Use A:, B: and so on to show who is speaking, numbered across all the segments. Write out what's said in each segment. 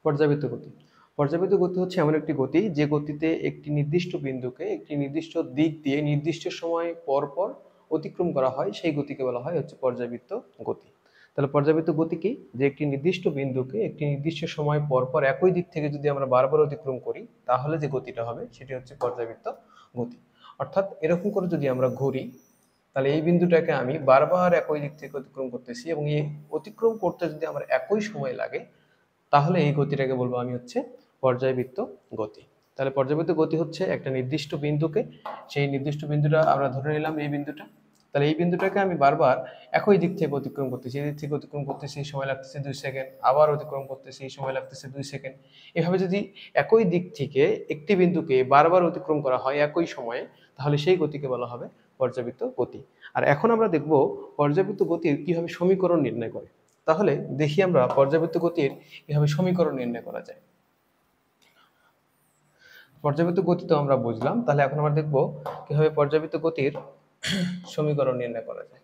A: পর্যাবৃত্ত গতি। পর্যাবৃত্ত গতি হচ্ছে এমন একটি গতি যে গতিতে একটি নির্দিষ্ট বিন্দুকে একটি নির্দিষ্ট দিক দিয়ে নির্দিষ্ট সময় পর পর অতিক্রম করা হয়, সেই গতিকে বলা হয় হচ্ছে পর্যাবৃত্ত গতি। তাহলে পর্যাবৃত্ত গতি কি? যে একটি নির্দিষ্ট বিন্দুকে একটি নির্দিষ্ট সময় পর পর একই দিক থেকে যদি আমরা বারবার অতিক্রম করি তাহলে যে গতিটা হবে সেটি হচ্ছে পর্যাবৃত্ত গতি। অর্থাৎ এরকম করে যদি আমরা ঘুরি তাহলে এই বিন্দুটাকে আমি বারবার একই দিক থেকে অতিক্রম করতেছি এবং এই অতিক্রম করতে যদি আমার একই সময় লাগে তাহলে এই গতিটাকে বলবো আমি হচ্ছে পর্যায়বৃত্ত গতি। তাহলে পর্যায়বৃত্ত গতি হচ্ছে একটা নির্দিষ্ট বিন্দুকে, সেই নির্দিষ্ট বিন্দুটা আমরা ধরে নিলাম এই বিন্দুটা, তাহলে এই বিন্দুটাকে আমি বারবার একই দিক থেকে অতিক্রম করতেছি, এই দিক থেকে অতিক্রম করতেছি, সময় লাগতেছে 2 সেকেন্ড, আবার অতিক্রম করতেছি, সময় লাগতেছে 2 সেকেন্ড। এভাবে যদি একই দিক থেকে একটি বিন্দুকে বারবার অতিক্রম করা হয় একই সময়ে তাহলে সেই গতিকে বলা হবে পর্যাবৃত্ত গতি। আর এখন আমরা দেখব পর্যাবৃত্ত গতির কিভাবে সমীকরণ নির্ণয় করে। তাহলে দেখি আমরা পর্যাবৃত্ত গতির কিভাবে সমীকরণ নির্ণয় করা যায়। পর্যাবৃত্ত গতি তো আমরা বুঝলাম, তাহলে এখন আমরা দেখব কিভাবে পর্যাবৃত্ত গতির সমীকরণ নির্ণয় করা যায়।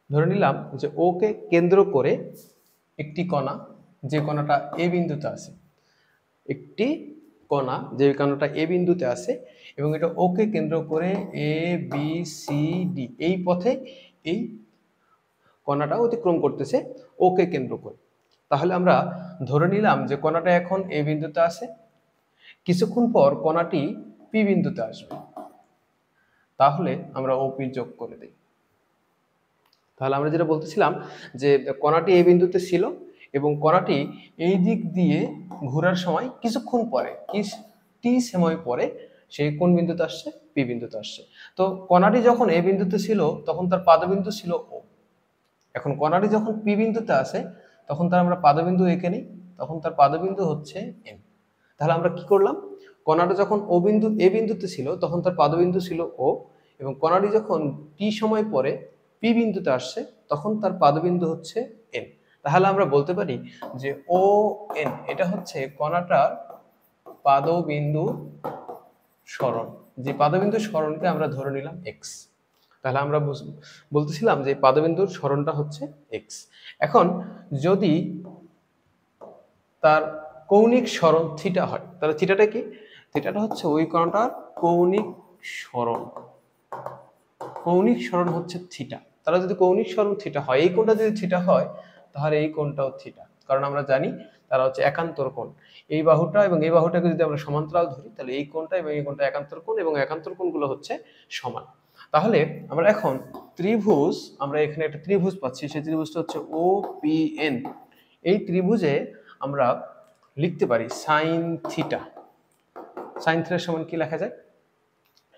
A: ধরে নিলাম যে ও কে কেন্দ্র করে একটি কণা, যে কণাটা এ বিন্দুতে আছে, একটি কণা যে কণাটা এ বিন্দুতে আছে এবং এটা ও কে কেন্দ্র করে এ বি সি ডি এই পথে এই কণাটা অতিক্রম করতেছে ও কে কেন্দ্র করে। তাহলে আমরা ধরে নিলাম যে কণাটা এখন এ বিন্দুতে আছে, কিছুক্ষণ পর কণাটি পি বিন্দুতে আসবে, তাহলে আমরা ওপি যোগ করে দিই। তাহলে আমরা যেটা বলতেছিলাম যে কণাটি এই বিন্দুতে ছিল এবং কণাটি এই দিক দিয়ে ঘোরার সময় কিছুক্ষণ পরে টি সময় পরে সে কোন বিন্দুতে আসছে? পি বিন্দুতে আসছে। তো কণাটি যখন এই বিন্দুতে ছিল তখন তার পাদবিন্দু ছিল ও। এখন কণাটি যখন পি বিন্দুতে আসে তখন তার আমরা পাদবিন্দু এঁকে নিই, তখন তার পাদবিন্দু হচ্ছে এম। তাহলে আমরা কি করলাম? কণাটা যখন ও বিন্দু এ বিন্দুতে ছিল তখন তার পাদবিন্দু ছিল ও, এবং কণাটি যখন টি সময় পরে পি বিন্দুতে আসছে তখন তার পাদবিন্দু হচ্ছে এন। তাহলে আমরা বলতে পারি যে ও এন এটা হচ্ছে কণাটার পাদবিন্দু সরণ, যে পাদবিন্দু সরণকে আমরা ধরে নিলাম এক্স। তাহলে আমরা বলতেছিলাম যে পাদবিন্দুর সরণটা হচ্ছে এক্স। এখন যদি তার কৌণিক সরণ থিটা হয় তাহলে থিটাটা কি? থিটাটা হচ্ছে ওই কোণটার কৌণিক সরণ। কৌণিক সরণ হচ্ছে থিটা। তাহলে যদি কৌণিক সরণ থিটা হয়, এই কোণটা যদি থিটা হয় তাহলে এই কোণটাও থিটা, কারণ আমরা জানি তারা হচ্ছে একান্তর কোণ। এই বাহুটা এবং এই বাহুটাকে যদি আমরা সমান্তরাল ধরি তাহলে এই কোণটা এবং এই কোণটা একান্তর কোণ, এবং একান্তর কোণগুলো হচ্ছে সমান। তাহলে আমরা এখন ত্রিভুজ, আমরা এখানে একটা ত্রিভুজ পাচ্ছি, সেই ত্রিভুজটা হচ্ছে ও পি এন। এই ত্রিভুজে আমরা লিখতে পারি সাইন থিটা। সাইন থিটার সমান কি লেখা যায়?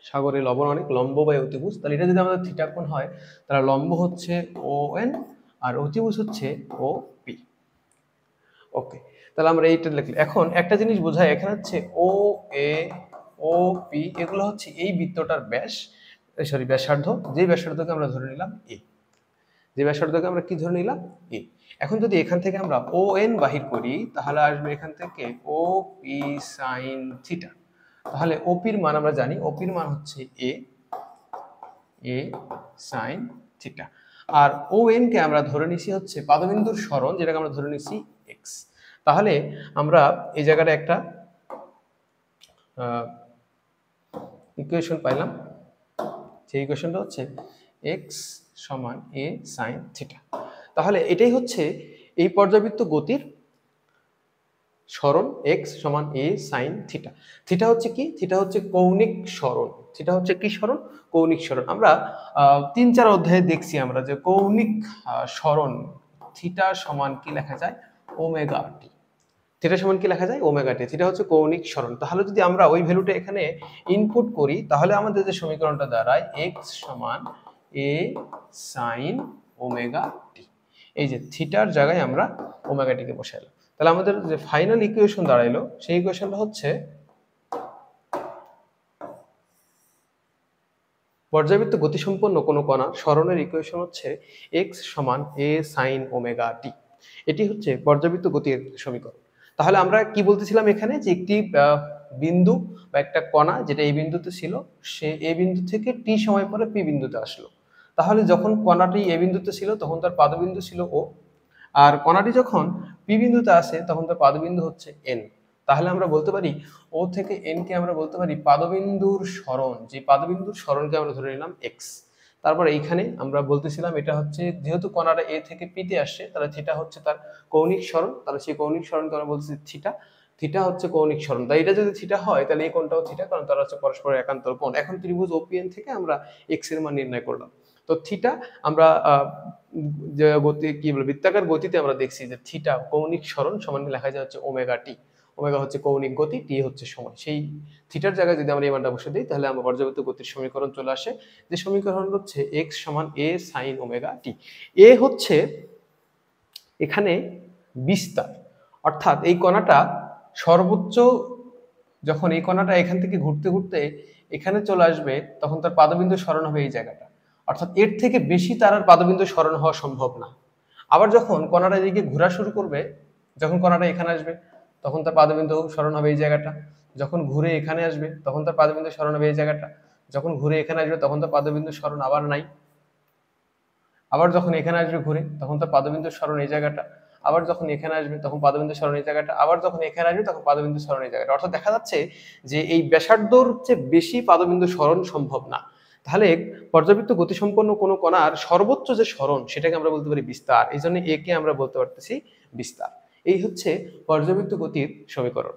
A: সাগরে লবণ অনেক, লম্ব বাই অতিভুজ। তাহলে এটা যদি আমাদের থিটা কোণ হয় তাহলে লম্ব হচ্ছে ও এন আর অতিভুজ হচ্ছে ও পি। ওকে, তাহলে আমরা এইটা লিখলাম। এখন একটা জিনিস বোঝায়, এখানে হচ্ছে ও এ ও পি এগুলো হচ্ছে এই বৃত্তটার ব্যাস, সরি ব্যাসার্ধ, যে ব্যাসার্ধকে আমরা ধরে নিলাম এ, যে ব্যাসার্ধকে আমরা কি ধরে নিলাম এ। এখন যদি এখান থেকে আমরা ও এন বাহির করি তাহলে আসবে এখান থেকে ও পি সাইন থিটা। তাহলে ওপির মান আমরা জানি, ওপির মান হচ্ছে এ এ সাইন থিটা। আর ও এন কে আমরা ধরে নিছি হচ্ছে পাদবিন্দুর সরণ, যেটাকে আমরা ধরে নিছি এক্স। তাহলে আমরা এই জায়গাটা একটা ইকুয়েশন পাইলাম, সেই ইকুয়েশনটা হচ্ছে এক্স সমান এ সাইন থিটা। তাহলে এটাই হচ্ছে এই পর্যাবৃত্ত গতির সরণ এক্স সমান এ সাইন থিটা। থিটা হচ্ছে কি? থিটা হচ্ছে কৌণিক সরণ। থিটা হচ্ছে কি সরণ? কৌণিক সরণ। আমরা 3-4 অধ্যায়ে দেখছি আমরা যে কৌণিক সরণ থিটা সমান কি লেখা যায়? Omega t. থিটা সমান কি লেখা যায়? Omega t. থিটা হচ্ছে কৌণিক সরণ। তাহলে যদি আমরা ওই ভ্যালুটা এখানে ইনপুট করি তাহলে আমাদের যে সমীকরণটা দাঁড়ায় এক্স সমান এ সাইন ওমেগা টি। এই যে থিটার জায়গায় আমরা ওমেগা টিকে বসাইলাম। তাহলে আমাদের যে ফাইনাল ইকুয়েশন দাঁড়াইলো সেই ইকুয়েশনটা হচ্ছে পর্যাবৃত্ত গতিসম্পন্ন কোনো কণার সরণের ইকুয়েশন হচ্ছে এক্স সমান এ সাইন ওমেগা টি। এটি হচ্ছে পর্যাবৃত্ত গতির সমীকরণ। তাহলে আমরা কি বলতেছিলাম এখানে, যে একটি বিন্দু বা একটা কণা যেটা এই বিন্দুতে ছিল, সে এ বিন্দু থেকে টি সময় পরে পি বিন্দুতে আসলো। তাহলে যখন কণাটি এ বিন্দুতে ছিল তখন তার পাদবিন্দু ছিল ও, আর কণাটি যখন পি বিন্দুতে আসে তখন তার পাদবিন্দু হচ্ছে এন। তাহলে আমরা বলতে পারি ও থেকে এন কে আমরা বলতে পারি পাদবিন্দুর সরণ, যে পাদবিন্দুর সরণকে আমরা ধরে নিলাম এক্স। তারপর এইখানে আমরা বলতেছিলাম এটা হচ্ছে যেহেতু কণাটা এ থেকে পিতে আসছে, তাহলে থিটা হচ্ছে তার কৌণিক সরণ, তাহলে সেই কৌণিক সরণকে আমরা বলতেছি থিটা। থিটা হচ্ছে কৌণিক সরণ, তাই এটা যদি থিটা হয় তাহলে এই কোণটাও থিটা, কারণ তারা হচ্ছে পরস্পরের একান্তর কোণ। এখন ত্রিভুজ ওপিএন থেকে আমরা এক্স এর মান নির্ণয় করলাম। তো থিটা আমরা যে গতি কি বলে বৃত্তাকার গতিতে আমরা দেখছি যে থিটা কৌণিক সরণ সমান লেখা যায় হচ্ছে ওমেগা টি। ওমেগা হচ্ছে কৌণিক গতি, টি হচ্ছে সময়। সেই থিটার জায়গায় যদি আমরা এই মানটা বসে দিই তাহলে আমরা পর্যাবৃত্ত গতির সমীকরণ চলে আসে, যে সমীকরণ হচ্ছে এক্স সমান এ সাইন ওমেগা টি। এ হচ্ছে এখানে বিস্তার, অর্থাৎ এই কণাটা সর্বোচ্চ যখন এই কণাটা এখান থেকে ঘুরতে ঘুরতে এখানে চলে আসবে তখন তার পাদবিন্দু সরণ হবে এই জায়গাটা, অর্থাৎ এর থেকে বেশি তার আর পাদবিন্দু সরণ হওয়া সম্ভব না। আবার যখন কণাটা এদিকে ঘোরা শুরু করবে, যখন কণাটা এখানে আসবে তখন তার পাদবিন্দু সরণ হবে এই জায়গাটা, যখন ঘুরে এখানে আসবে তখন তার পাদবিন্দু সরণ হবে এই জায়গাটা, যখন ঘুরে এখানে আসবে তখন তার পাদবিন্দু সরণ আবার নাই, আবার যখন এখানে আসবে ঘুরে তখন তার পাদবিন্দু সরণ এই জায়গাটা, আবার যখন এখানে আসবে তখন পাদবিন্দু সরণ এই জায়গাটা, আবার যখন এখানে আসবে তখন পাদবিন্দু সরণ এই জায়গাটা। অর্থাৎ দেখা যাচ্ছে যে এই ব্যাসার্ধর চেয়ে বেশি পাদবিন্দু সরণ সম্ভব না। তাহলে পর্যাবৃত্ত গতিসম্পন্ন কোনো কণার সর্বোচ্চ যে সরণ সেটাকে আমরা বলতে পারি বিস্তার, এই জন্য একে আমরা বলতে পারতেছি বিস্তার। এই হচ্ছে পর্যাবৃত্ত গতির সমীকরণ।